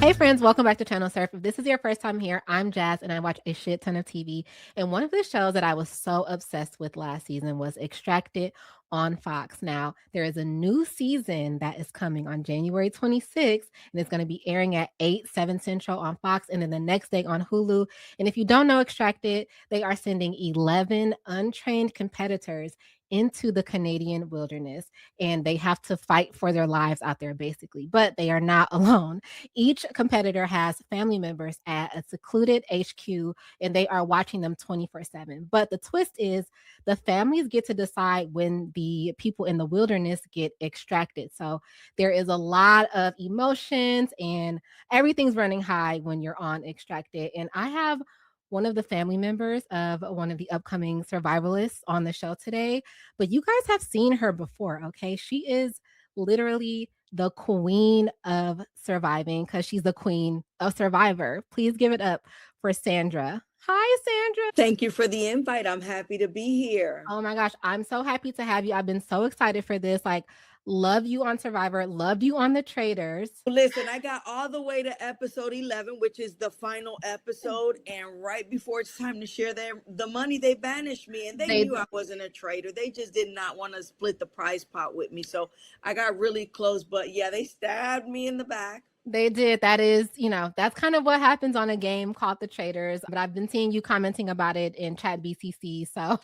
Hey friends, welcome back to Channel Surf. If this is your first time here, I'm Jazz and I watch a shit ton of TV. And one of the shows that I was so obsessed with last season was Extracted on Fox. Now, there is a new season that is coming on January 26th, and it's going to be airing at 8, 7 Central on Fox, and then the next day on Hulu. And if you don't know Extracted, they are sending 11 untrained competitors into the Canadian wilderness, and they have to fight for their lives out there, basically. But they are not alone. Each competitor has family members at a secluded HQ and they are watching them 24/7. But the twist is the families get to decide when the people in the wilderness get extracted. So there is a lot of emotions and everything's running high when you're on Extracted. And I have one of the family members of one of the upcoming survivalists on the show today, but you guys have seen her before, okay? She is literally the queen of surviving because she's the queen of Survivor. Please give it up for Sandra. Hi, Sandra. Thank you for the invite. I'm happy to be here. Oh my gosh, I'm so happy to have you. I've been so excited for this. Like, love you on Survivor, loved you on the Traitors. Listen, I got all the way to episode 11, which is the final episode. And right before it's time to share the money, they banished me. And they knew I wasn't a traitor. They just did not want to split the prize pot with me. So I got really close. But yeah, they stabbed me in the back. They did. That is, that's kind of what happens on a game called The Traitors. But I've been seeing you commenting about it in Chat BCC. So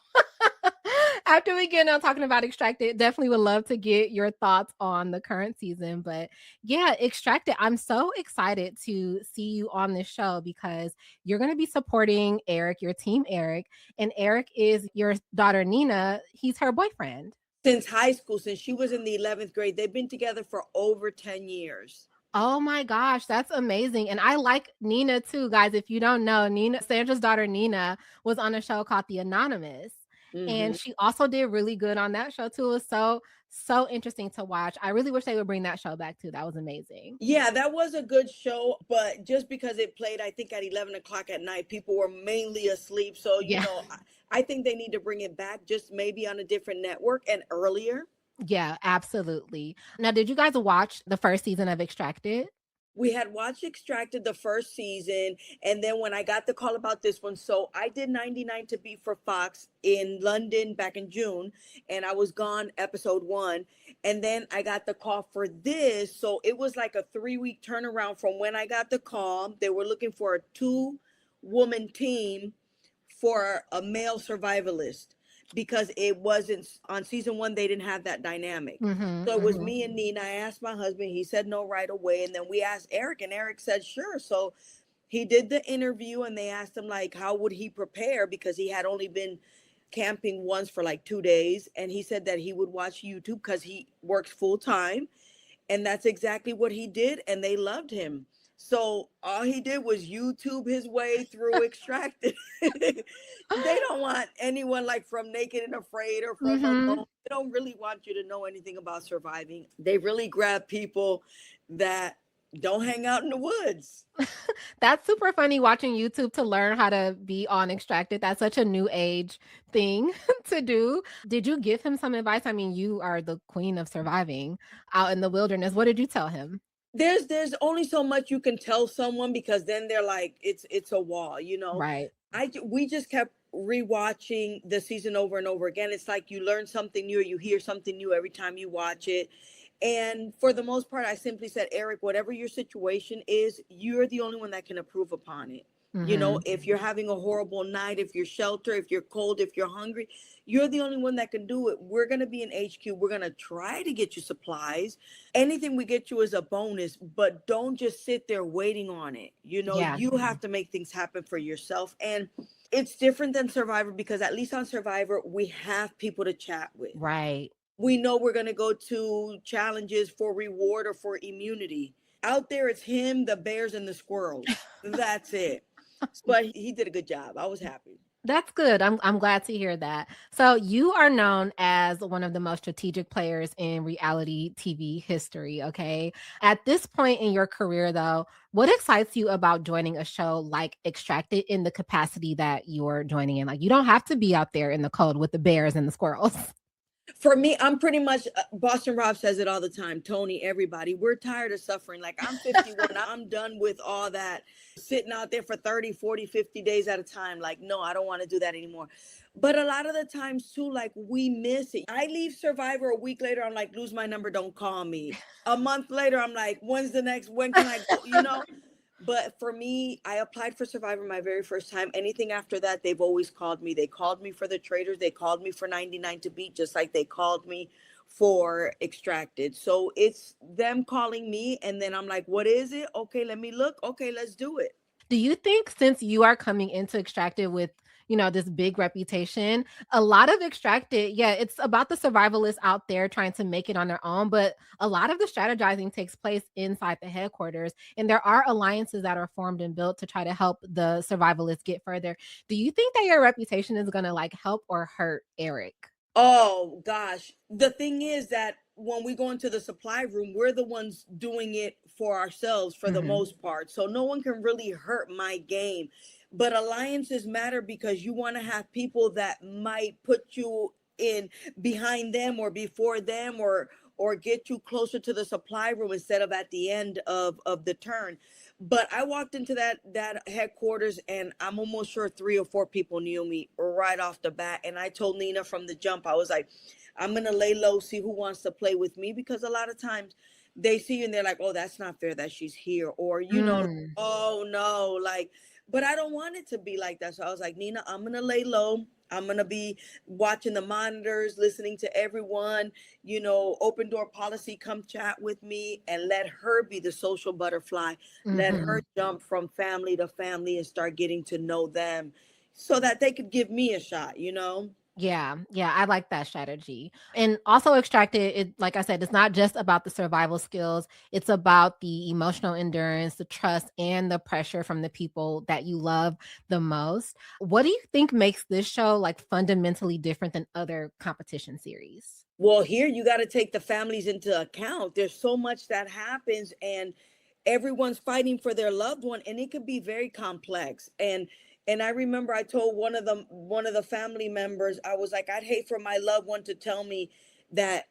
after we get on talking about Extracted, definitely would love to get your thoughts on the current season. But yeah, Extracted, I'm so excited to see you on this show because you're going to be supporting Eric, your team Eric. And Eric is your daughter, Nina. He's her boyfriend. Since high school, since she was in the 11th grade, they've been together for over 10 years. Oh my gosh, that's amazing. And I like Nina too, guys. If you don't know, Sandra's daughter Nina was on a show called The Anonymous. And she also did really good on that show too. It was so interesting to watch. I really wish they would bring that show back too. That was amazing. Yeah, that was a good show, but just because it played, I think at 11 o'clock at night, people were mainly asleep. So, I think they need to bring it back, just maybe on a different network and earlier. Yeah, absolutely. Now, did you guys watch the first season of Extracted? We had watched Extracted the first season, and then when I got the call about this one, so I did 99 to Beat for Fox in London back in June, and I was gone episode 1, and then I got the call for this, so it was like a 3-week turnaround from when I got the call. They were looking for a 2-woman team for a male survivalist, because it wasn't on season 1, they didn't have that dynamic. So it was me and Nina. I asked my husband, he said no right away. And then we asked Eric, and Eric said sure. So he did the interview, and they asked him like how would he prepare, because he had only been camping once for like 2 days. And he said that he would watch YouTube because he works full time. And that's exactly what he did. And they loved him. So all he did was YouTube his way through Extracted. They don't want anyone like from Naked and Afraid or from Alone. They don't really want you to know anything about surviving. They really grab people that don't hang out in the woods. That's super funny watching YouTube to learn how to be on Extracted. That's such a new age thing to do. Did you give him some advice? I mean, you are the queen of surviving out in the wilderness. What did you tell him? There's only so much you can tell someone, because then they're like, it's a wall, Right. We just kept rewatching the season over and over again. It's like you learn something new, or you hear something new every time you watch it. And for the most part, I simply said, Eric, whatever your situation is, you're the only one that can improve upon it. If you're having a horrible night, if you're sheltered, if you're cold, if you're hungry, you're the only one that can do it. We're going to be in HQ. We're going to try to get you supplies. Anything we get you is a bonus, but don't just sit there waiting on it. You have to make things happen for yourself. And it's different than Survivor, because at least on Survivor, we have people to chat with. Right. We know we're going to go to challenges for reward or for immunity. Out there, it's him, the bears, and the squirrels. That's it. But he did a good job. I was happy. That's good. I'm glad to hear that. So you are known as one of the most strategic players in reality TV history, okay? At this point in your career though, what excites you about joining a show like Extracted in the capacity that you're joining in? Like, you don't have to be out there in the cold with the bears and the squirrels. For me, I'm pretty much Boston Rob says it all the time. Tony, everybody, we're tired of suffering. Like, I'm 51, I'm done with all that sitting out there for 30, 40, 50 days at a time. Like, no, I don't want to do that anymore. But a lot of the times too, like, we miss it. I leave Survivor a week later, I'm like, lose my number, don't call me. A month later, I'm like, when can I go, But for me, I applied for Survivor my very first time. Anything after that, they've always called me. They called me for the Traitors. They called me for 99 to Beat, just like they called me for Extracted. So it's them calling me, and then I'm like, what is it? Okay, let me look. Okay, let's do it. Do you think, since you are coming into Extracted with, this big reputation, a lot of Extracted, yeah, it's about the survivalists out there trying to make it on their own, but a lot of the strategizing takes place inside the headquarters, and there are alliances that are formed and built to try to help the survivalists get further. Do you think that your reputation is going to like help or hurt Eric? Oh gosh. The thing is that when we go into the supply room, we're the ones doing it for ourselves for the Mhm. most part. So no one can really hurt my game. But alliances matter because you want to have people that might put you in behind them or before them, or get you closer to the supply room instead of at the end of the turn. But I walked into that headquarters, and I'm almost sure three or four people knew me right off the bat. And I told Nina from the jump, I was like, I'm gonna lay low, see who wants to play with me, because a lot of times they see you and they're like, oh, that's not fair that she's here, or like, Mm. oh no, like, but I don't want it to be like that. So I was like, Nina, I'm gonna lay low. I'm gonna be watching the monitors, listening to everyone, open door policy, come chat with me, and let her be the social butterfly. Let her Mhm. jump from family to family and start getting to know them so that they could give me a shot. Yeah, yeah, I like that strategy. And also Extracted, it like I said, it's not just about the survival skills, it's about the emotional endurance, the trust, and the pressure from the people that you love the most. What do you think makes this show like fundamentally different than other competition series? Well, here you got to take the families into account. There's so much that happens, and everyone's fighting for their loved one, and it could be very complex. And I remember I told one of the family members, I was like, I'd hate for my loved one to tell me that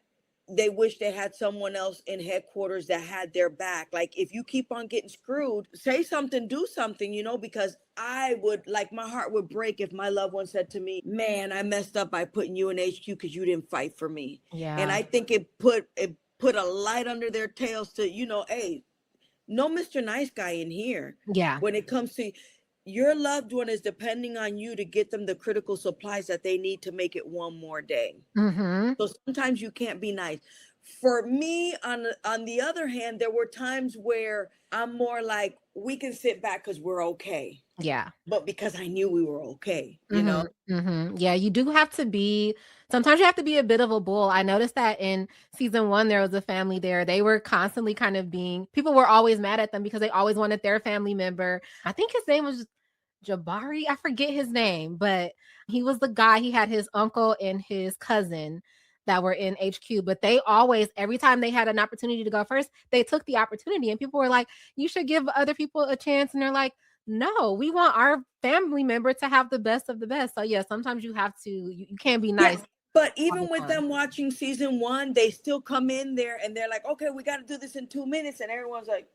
they wish they had someone else in headquarters that had their back. Like, if you keep on getting screwed, say something, do something, because I would, like, my heart would break if my loved one said to me, man, I messed up by putting you in HQ because you didn't fight for me. And Yeah. I think it put a light under their tails to, hey, no Mr. Nice Guy in here. Yeah. When it comes to your loved one is depending on you to get them the critical supplies that they need to make it one more day. Mhm. So sometimes you can't be nice. For me, on the other hand, there were times where I'm more like, we can sit back because we're okay. Yeah. But because I knew we were okay. Mhm, mhm. Yeah, you do have to be sometimes you have to be a bit of a bull. I noticed that in season 1, there was a family there. They were constantly kind of being people were always mad at them because they always wanted their family member. I think his name was Jabari, I forget his name, but he was the guy, he had his uncle and his cousin that were in HQ, but they always every time they had an opportunity to go first, they took the opportunity, and people were like, "You should give other people a chance," and they're like, "No, we want our family member to have the best of the best." So, yeah, sometimes you have to you can't be Yeah. nice But all the even with time. them watching season one, they still come in there and they're like, okay, we got to do this in 2 minutes. And everyone's like,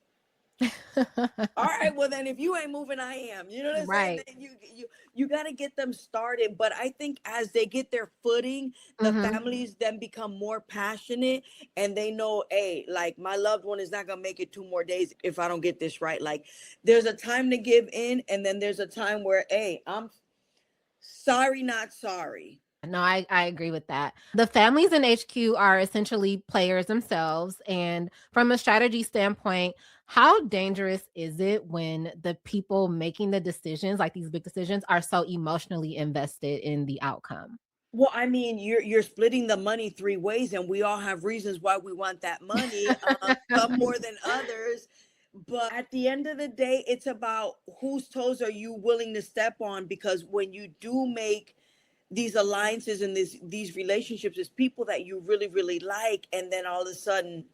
all right, well then, if you ain't moving, I am. You know what I'm saying? Right. Then you got to get them started. But I think as they get their footing, the Mhm. families then become more passionate, and they know, hey, like, my loved one is not gonna make it 2 more days if I don't get this right. Like, there's a time to give in, and then there's a time where, hey, I'm sorry, not sorry. No, I agree with that. The families in HQ are essentially players themselves. And from a strategy standpoint, how dangerous is it when the people making the decisions, like these big decisions, are so emotionally invested in the outcome? Well, I mean, you're splitting the money three ways, and we all have reasons why we want that money. Some more than others, but at the end of the day, it's about whose toes are you willing to step on. Because when you do make these alliances and these relationships, it's people that you really really like, and then all of a sudden,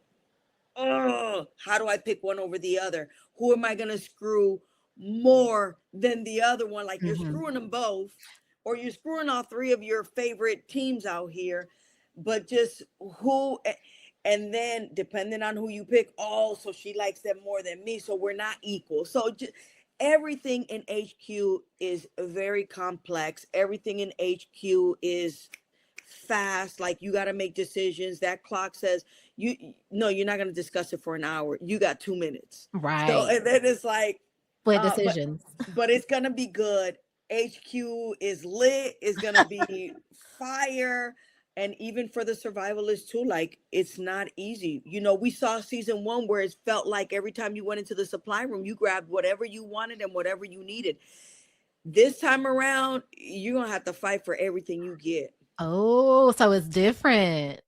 oh, how do I pick one over the other? Who am I going to screw more than the other one? Like, you're Mhm. screwing them both, or you're screwing all three of your favorite teams out here. but just and then depending on who you pick, oh, so she likes them more than me, so we're not equal. So just everything in HQ is very complex. Everything in HQ is fast. Like you got to make decisions. That clock says you no, you're not going to discuss it for an hour. You got 2 minutes. So Right. and then it's like, Split uh, but decisions. but it's gonna be good. HQ is lit. It's gonna be fire. And even for the survivalists too, like it's not easy. You know, we saw season one where it felt like every time you went into the supply room, you grabbed whatever you wanted and whatever you needed. This time around, you're gonna have to fight for everything you get. Oh, so it's different.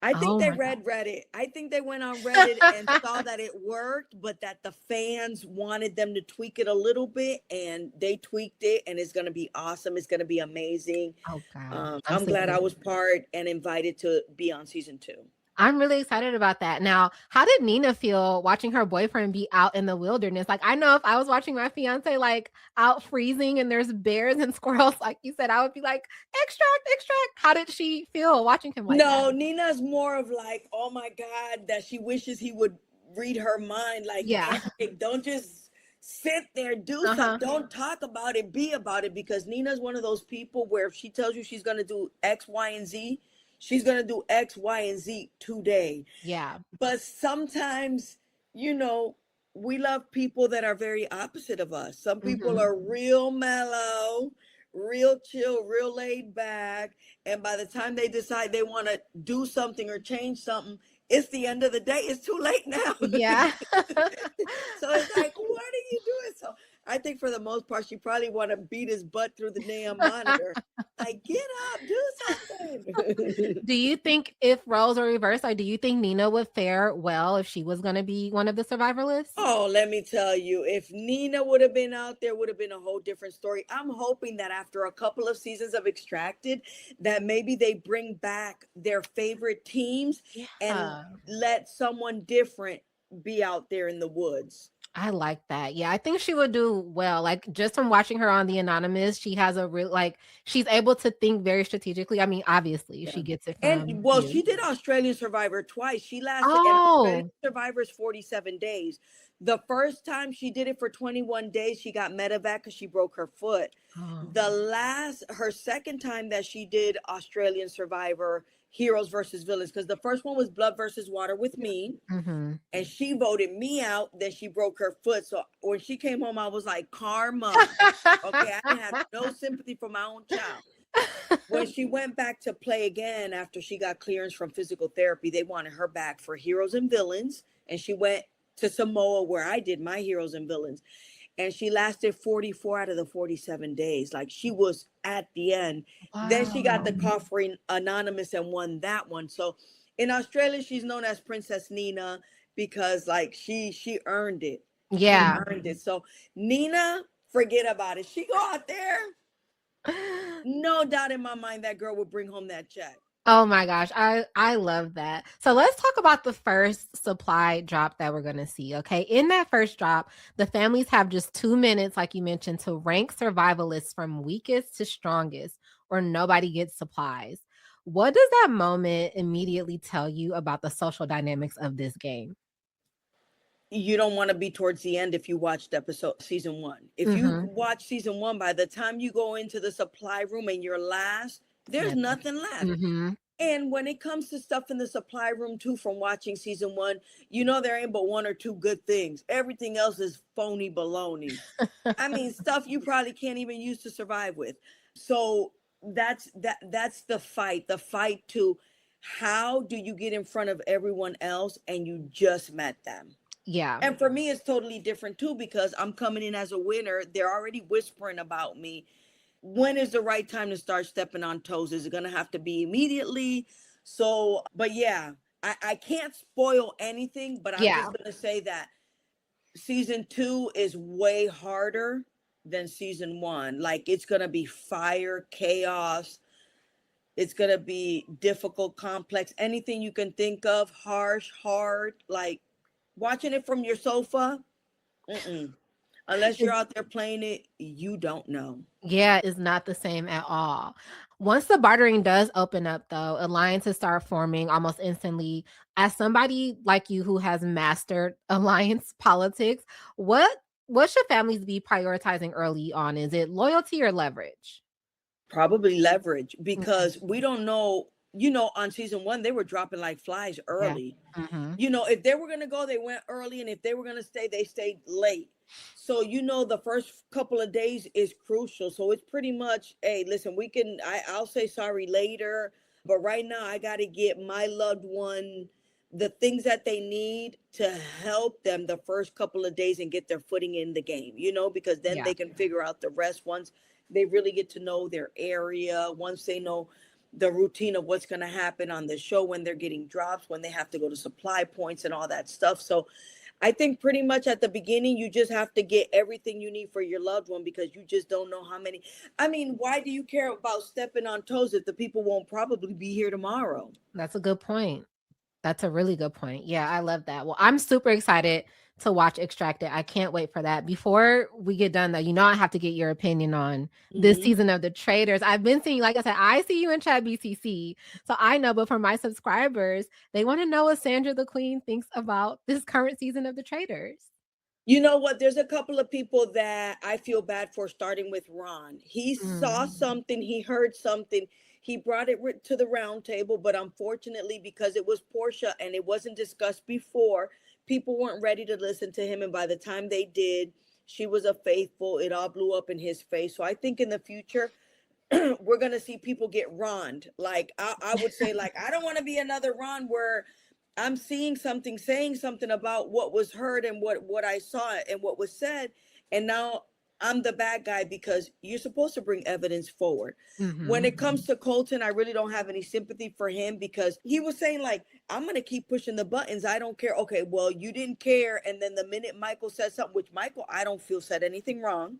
I think Oh they my god. read Reddit. I think they went on Reddit and saw that it worked, but that the fans wanted them to tweak it a little bit, and they tweaked it, and it's going to be awesome. It's going to be amazing. Oh gosh, I'm I'm glad super I was excited. part and invited to be on season two. I'm really excited about that. Now, how did Nina feel watching her boyfriend be out in the wilderness? Like, I know if I was watching my fiance like out freezing and there's bears and squirrels, like you said, I would be like, extract, extract. How did she feel watching him like that? No, Nina's more of like, oh my God, that she wishes he would read her mind. Like, Yeah. Eric, don't just sit there, do something. Uh-huh. Don't talk about it, be about it. Because Nina's one of those people where if she tells you she's going to do X, Y, and Z, she's going to do X, Y, and Z today. Yeah. But sometimes, you know, we love people that are very opposite of us. Some people Mhm. are real mellow, real chill, real laid back. And by the time they decide they want to do something or change something, it's the end of the day. It's too late now. Yeah. So it's like, what are you doing? So I think for the most part, she probably want to beat his butt through the damn monitor. Like, get up, do something. Do you think if roles were reversed, like, do you think Nina would fare well if she was gonna be one of the survivalists? Oh, let me tell you, if Nina would have been out there, would have been a whole different story. I'm hoping that after a couple of seasons of Extracted, that maybe they bring back their favorite teams and Yeah. let someone different be out there in the woods. I like that. Yeah, I think she would do well. Like just from watching her on The Anonymous, she has a real like she's able to think very strategically. I mean, obviously, Yeah. she gets it from And well, you. she did Australian Survivor twice. She lasted, and Australian Oh. Survivor is 47 days. The first time she did it for 21 days, she got medevac because she broke her foot. Oh. Her second time that she did Australian Survivor, Heroes versus Villains, because the first one was Blood versus Water with me, Mhm. and she voted me out. Then she broke her foot. So when she came home, I was like, karma. Okay, I didn't have no sympathy for my own child. When she went back to play again after she got clearance from physical therapy, they wanted her back for Heroes and Villains. And she went to Samoa where I did my Heroes and Villains. And she lasted 44 out of the 47 days. Like she was at the end. Then she got the Wow. call for Anonymous and won that one. So in Australia, she's known as Princess Nina because like she earned it. She Yeah. earned it. So Nina, forget about it. She go out there, no doubt in my mind that girl would bring home that check. Oh my gosh, I love that. So let's talk about the first supply drop that we're going to see, okay? In that first drop, the families have just 2 minutes like you mentioned to rank survivalists from weakest to strongest or nobody gets supplies. What does that moment immediately tell you about the social dynamics of this game? You don't want to be towards the end if you watched episode season one. If you Mhm. watch season one, by the time you go into the supply room and you're last, there's Nothing. nothing left. Mhm. And when it comes to stuff in the supply room too, from watching season one, you know there ain't but one or two good things. Everything else is phony baloney. I mean, stuff you probably can't even use to survive with. So that's the fight. The fight to how do you get in front of everyone else and you just met them. Yeah. And for me, it's totally different too because I'm coming in as a winner. They're already whispering about me. When is the right time to start stepping on toes? Is it going to have to be immediately? So, but yeah, I can't spoil anything, but I'm Yeah. just going to say that season two is way harder than season one. Like it's going to be fire, chaos. It's going to be difficult, complex, anything you can think of, harsh, hard. Like watching it from your sofa. Mm-mm. Unless you're out there playing it, you don't know. Yeah, it's not the same at all. Once the bartering does open up, though, alliances start forming almost instantly. As somebody like you who has mastered alliance politics, what what should families be prioritizing early on? Is it loyalty or leverage? Probably leverage, Okay. because we don't know, on season one, they were dropping like flies Yeah. early. Mhm. If they were going to go, they went early. And if they were going to stay, they stayed late. So, the first couple of days is crucial. So it's pretty much, hey, listen, I'll say sorry later. But right now, I got to get my loved one the things that they need to help them the first couple of days and get their footing in the game, because then Yeah. they can figure out the rest once they really get to know their area, once they know the routine of what's going to happen on the show, when they're getting drops, when they have to go to supply points and all that stuff. So I think pretty much at the beginning, you just have to get everything you need for your loved one, because you just don't know how many. I mean, why do you care about stepping on toes if the people won't probably be here tomorrow? That's a good point. That's a really good point. Yeah, I love that. Well, I'm super excited to watch Extracted. I can't wait for that. Before we get done, though, I have to get your opinion on this Hmm. season of The Traitors. I've been seeing, like I said, I see you in Chat BCC, so I know. But for my subscribers, they want to know what Sandra the Queen thinks about this current season of The Traitors. You know what? There's a couple of people that I feel bad for, starting with Ron. He saw Mm, something, he heard something, he brought it to the round table, but unfortunately, because it was Portia and it wasn't discussed before, people weren't ready to listen to him. And by the time they did, she was a faithful. It all blew up in his face. So I think in the future, we're gonna see people get Roned. Like I would say, like, I don't want to be another Ron where I'm seeing something, saying something about what was heard and what I saw and what was said, and now I'm the bad guy, because you're supposed to bring evidence forward. When mhm. it comes to Colton, I really don't have any sympathy for him, because he was saying, like, I'm gonna keep pushing the buttons. I don't care. Okay, well, you didn't care, and then the minute Michael said something, which Michael I don't feel said anything wrong.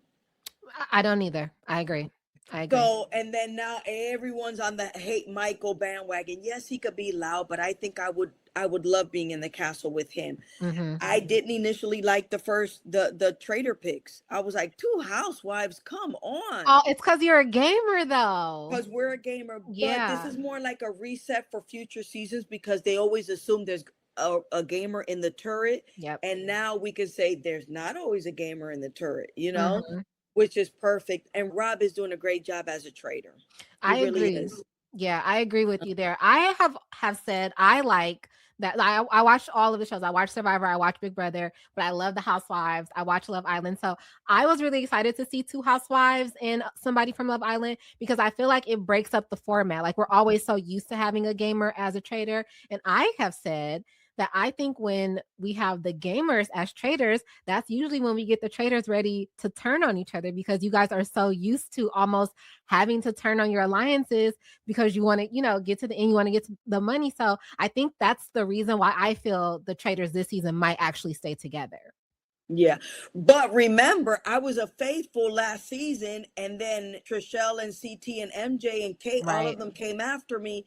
I don't either. I agree. I agree. So, and then now everyone's on the hate Michael bandwagon. Yes, he could be loud, but I think I would love being in the castle with him. Mhm. I didn't initially like the traitor picks. I was like, two housewives, come on. Oh, it's because you're a gamer, though. Because we're a gamer, but this Yeah. is more like a reset for future seasons, because they always assume there's a gamer in the turret. Yep. And now we can say there's not always a gamer in the turret, Mhm. which is perfect. And Rob is doing a great job as a trader. He I really agree. is. Yeah, I agree with you there. I have said I like that. I watched all of the shows. I watched Survivor. I watched Big Brother, but I love the Housewives. I watch Love Island. So I was really excited to see two housewives and somebody from Love Island because I feel like it breaks up the format. Like we're always so used to having a gamer as a trader, and I have said that I think when we have the gamers as traders, that's usually when we get the traders ready to turn on each other because you guys are so used to almost having to turn on your alliances because you want to, get to the end, you want to get to the money. So I think that's the reason why I feel the traders this season might actually stay together. Yeah. But remember, I was a faithful last season, and then Trishelle and CT and MJ and Kate, all of Right. them came after me,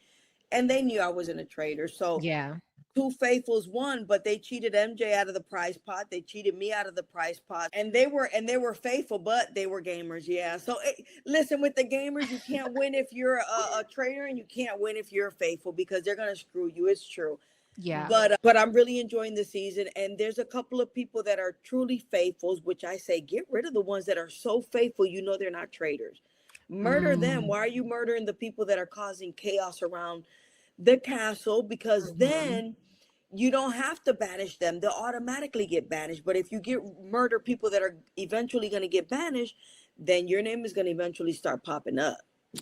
and they knew I wasn't a traitor. So Yeah. two faithfuls won, but they cheated MJ out of the prize pot. They cheated me out of the prize pot, and they were faithful, but they were gamers. Yeah. So listen, with the gamers, you can't win if you're a traitor, and you can't win if you're faithful, because they're gonna screw you. It's true. Yeah. But I'm really enjoying the season, and there's a couple of people that are truly faithfuls, which I say get rid of the ones that are so faithful. They're not traitors. Murder them. Mm. Why are you murdering the people that are causing chaos around the castle? Because Mhm. then you don't have to banish them. They'll automatically get banished. But if you get murder people that are eventually going to get banished, then your name is going to eventually start popping up.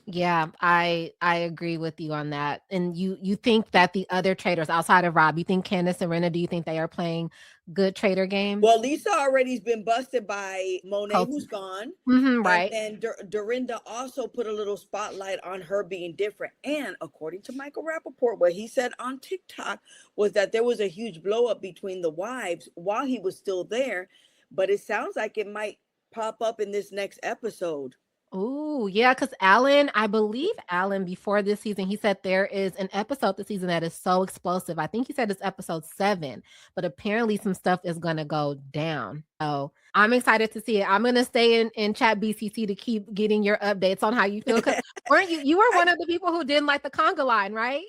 Yeah, I agree with you on that. And you think that the other traders outside of Rob, you think Candace and Rena, do you think they are playing good trader games? Well, Lisa already's been busted by Monet, who's Colton. gone. And Right. then Dorinda also put a little spotlight on her being different. And according to Michael Rappaport, what he said on TikTok was that there was a huge blow up between the wives while he was still there. But it sounds like it might pop up in this next episode. Ooh, yeah, because Alan, I believe Alan, before this season, he said there is an episode this season that is so explosive. I think he said it's episode 7, but apparently some stuff is gonna go down. So I'm excited to see it. I'm gonna stay in chat BCC to keep getting your updates on how you feel. Because weren't you were I one of the people who didn't like the conga line, right?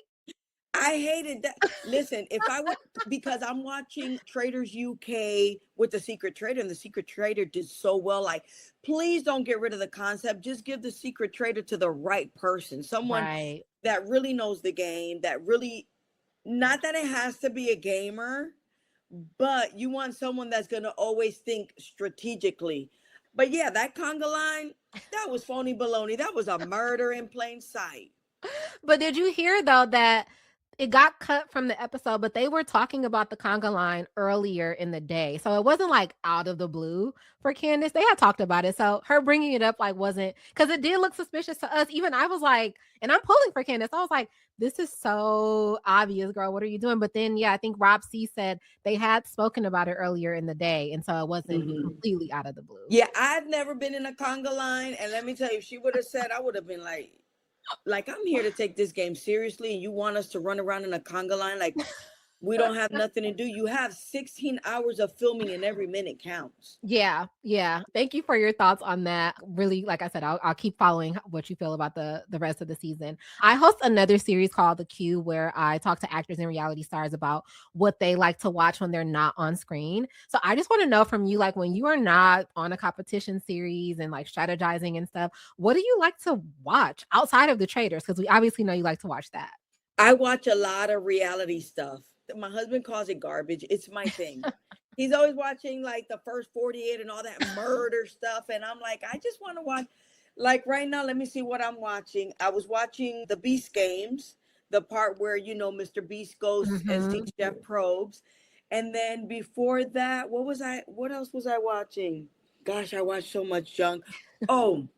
I hated that. Listen, if I would, because I'm watching Traitors UK with the Secret Traitor, and the Secret Traitor did so well. Like, please don't get rid of the concept. Just give the Secret Traitor to the right person, someone Right. that really knows the game, that really, not that it has to be a gamer, but you want someone that's going to always think strategically. But yeah, that conga line, that was phony baloney. That was a murder in plain sight. But did you hear though that it got cut from the episode, but they were talking about the conga line earlier in the day. So it wasn't like out of the blue for Candace. They had talked about it. So her bringing it up like wasn't, because it did look suspicious to us. Even I was like, and I'm pulling for Candace. I was like, this is so obvious, girl. What are you doing? But then, yeah, I think Rob C said they had spoken about it earlier in the day. And so it wasn't Mhm. completely out of the blue. Yeah, I've never been in a conga line, and let me tell you, if she would have said, I would have been like I'm here to take this game seriously, and you want us to run around in a conga line like we don't have nothing to do. You have 16 hours of filming, and every minute counts. Yeah, yeah. Thank you for your thoughts on that. Really, like I said, I'll keep following what you feel about the rest of the season. I host another series called The Queue where I talk to actors and reality stars about what they like to watch when they're not on screen. So I just want to know from you, like when you are not on a competition series and like strategizing and stuff, what do you like to watch outside of the Traitors? Because we obviously know you like to watch that. I watch a lot of reality stuff. My husband calls it garbage. It's my thing. He's always watching like the first 48 and all that murder stuff. And I'm like, I just want to watch. Like right now, let me see what I'm watching. I was watching the Beast Games, the part where, Mr. Beast goes and Hmm. sees Jeff Probst. And then before that, what else was I watching? Gosh, I watched so much junk. Oh,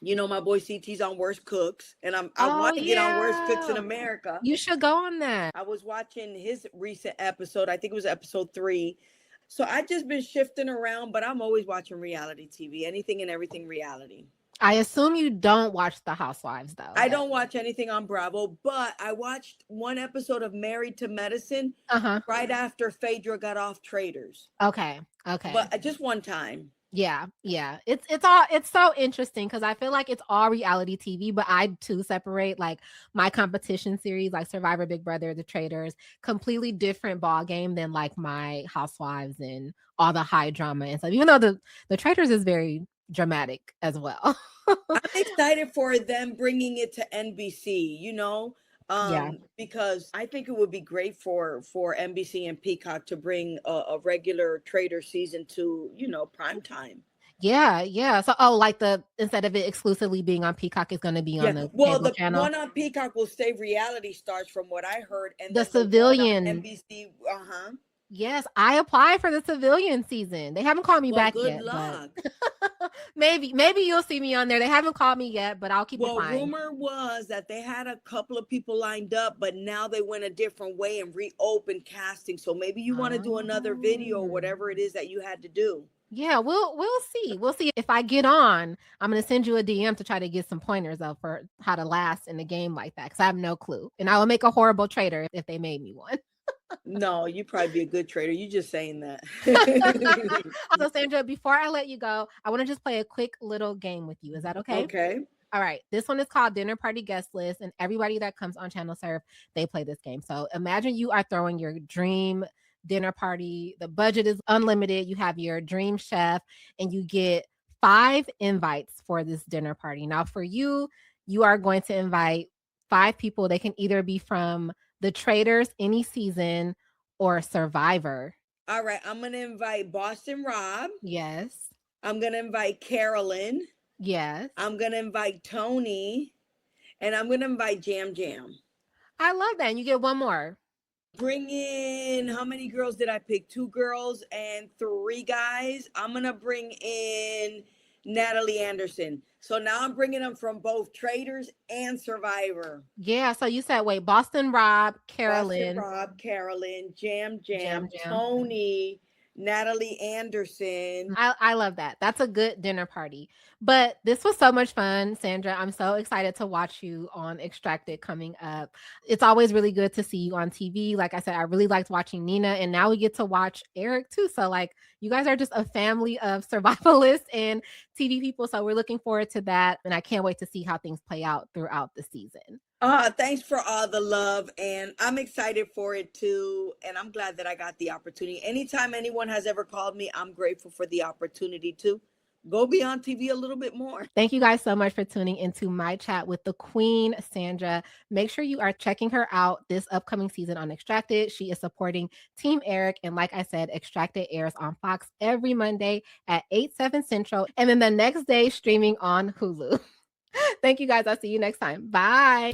my boy CT's on Worst Cooks, and I Oh want to get on Worst Cooks in yeah. America. You should go on that. I was watching his recent episode. I think it was episode 3. So I just been shifting around, but I'm always watching reality TV, anything and everything reality. I assume you don't watch The Housewives though. I don't watch anything on Bravo, but I watched one episode of Married to Medicine Uh-huh. right after Phaedra got off Traitors, Okay. Okay. but just one time. Yeah, yeah. It's so interesting because I feel like it's all reality TV, but I too separate like my competition series like Survivor, Big Brother, The Traitors, completely different ball game than like my Housewives and all the high drama and stuff. Even though the Traitors is very dramatic as well. I'm excited for them bringing it to NBC, Yeah. because I think it would be great for NBC and Peacock to bring a regular Trader season to, prime time. Yeah, yeah. So oh, like the instead of it exclusively being on Peacock, it's gonna be on Yeah, the well, cable the channel. one on Peacock will stay reality stars from what I heard, and The then the one on civilian. NBC, Yes, I applied for the civilian season. They haven't called me well, back good yet, but luck. maybe you'll see me on there. They haven't called me yet, but I'll keep Well, applying. rumor was that they had a couple of people lined up, but now they went a different way and reopened casting. So maybe you want to do another video or Oh. whatever it is that you had to do. Yeah, we'll see. We'll see if I get on. I'm gonna send you a DM to try to get some pointers up for how to last in a game like that because I have no clue, and I will make a horrible trader if they made me one. No, you probably be a good trader. You just saying that. So Sandra, before I let you go, I want to just play a quick little game with you. Is that okay? Okay. All right. This one is called Dinner Party Guest List, and everybody that comes on Channel Surf, they play this game. So imagine you are throwing your dream dinner party. The budget is unlimited. You have your dream chef, and you get 5 invites for this dinner party. Now, for you, you are going to invite 5 people. They can either be from the Traitors, any season, or Survivor. All right. I'm going to invite Boston Rob. Yes. I'm going to invite Carolyn. Yes. I'm going to invite Tony. And I'm going to invite Jam Jam. I love that. And you get one more. Bring in, how many girls did I pick? 2 girls and 3 guys. I'm going to bring in Natalie Anderson. So now I'm bringing them from both Traitors and Survivor. Yeah. So you said, wait, Boston Rob, Boston Carolyn, Rob, Carolyn, Jam Jam Jam, Jam. Tony, Natalie Anderson. I love that. That's a good dinner party. But this was so much fun, Sandra. I'm so excited to watch you on Extracted coming up. It's always really good to see you on TV. Like I said, I really liked watching Nina, and now we get to watch Eric too. So, like, you guys are just a family of survivalists and TV people. So, we're looking forward to that. And I can't wait to see how things play out throughout the season. Thanks for all the love, and I'm excited for it too. And I'm glad that I got the opportunity. Anytime anyone has ever called me, I'm grateful for the opportunity to go be on TV a little bit more. Thank you guys so much for tuning into my chat with the Queen, Sandra. Make sure you are checking her out this upcoming season on Extracted. She is supporting Team Eric. And like I said, Extracted airs on Fox every Monday at 8/7 Central. And then the next day, streaming on Hulu. Thank you guys. I'll see you next time. Bye.